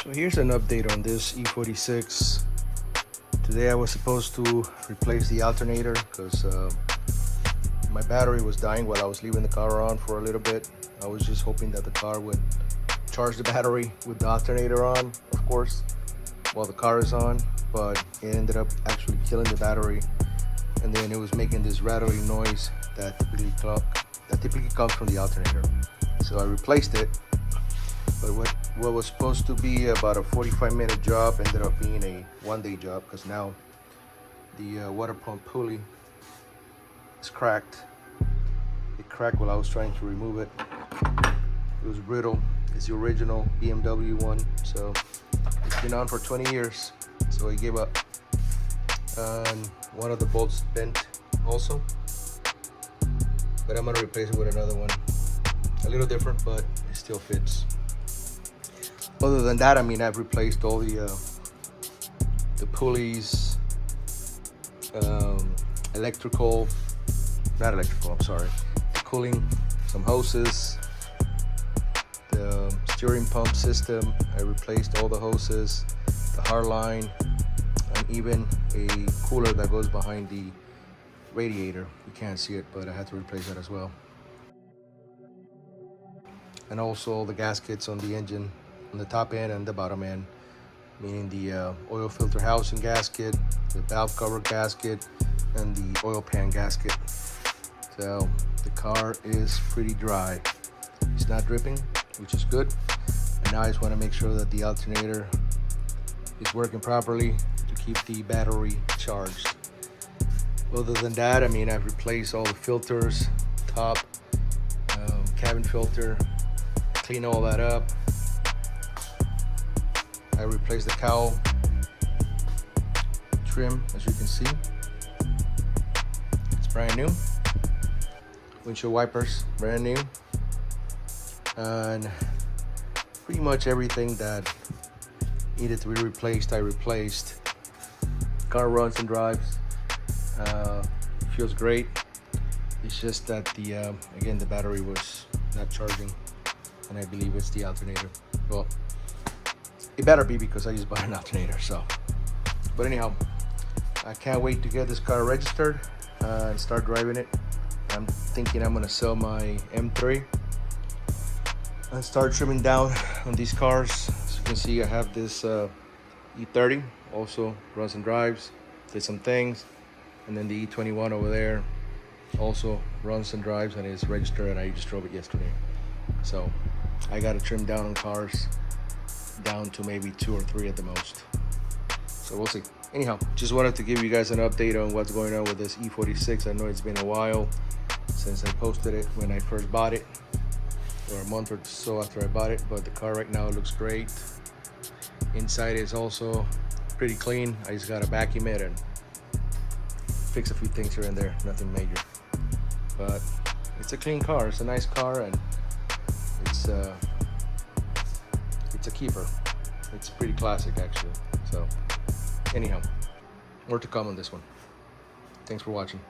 So here's an update on this E46. Today I was supposed to replace the alternator because my battery was dying while I was leaving the car on for a little bit. I was just hoping that the car would charge the battery with the alternator on, of course, while the car is on, but it ended up actually killing the battery, and then it was making this rattling noise that typically comes from the alternator. So I replaced it, but what was supposed to be about a 45-minute job ended up being a one-day job because now the water pump pulley is cracked. It cracked while I was trying to remove it. It was brittle. It's the original BMW one, so it's been on for 20 years, so I gave up. And one of the bolts bent also, but I'm gonna replace it with another one, a little different, but it still fits. Other than that, I mean, I've replaced all the pulleys, the cooling, some hoses, the steering pump system. I replaced all the hoses, the hard line, and even a cooler that goes behind the radiator. You can't see it, but I had to replace that as well. And also all the gaskets on the engine, on the top end and the bottom end, meaning the oil filter housing gasket, the valve cover gasket, and the oil pan gasket. So the car is pretty dry. It's not dripping, which is good. And now I just want to make sure that the alternator is working properly to keep the battery charged. Other than that, I mean, I've replaced all the filters, top, cabin filter, clean all that up. I replaced the cowl trim, as you can see. It's brand new. Windshield wipers, brand new. And pretty much everything that needed to be replaced, I replaced. Car runs and drives. Feels great. It's just that again, the battery was not charging, and I believe it's the alternator. Well, it better be because I just bought an alternator. So, but anyhow, I can't wait to get this car registered and start driving it. I'm thinking I'm gonna sell my M3 and start trimming down on these cars. As you can see, I have this E30, also runs and drives, did some things, and then the E21 over there also runs and drives and is registered, and I just drove it yesterday. So I gotta trim down on cars down to maybe 2 or 3 at the most. So we'll see. Anyhow, just wanted to give you guys an update on what's going on with this E46. I know it's been a while since I posted it when I first bought it, or a month or so after I bought it, but the car right now looks great. Inside is also pretty clean. I just gotta vacuum it and fix a few things here and there, nothing major. But it's a clean car, it's a nice car, and it's a keeper. It's pretty classic actually. So anyhow, more to come on this one. Thanks for watching.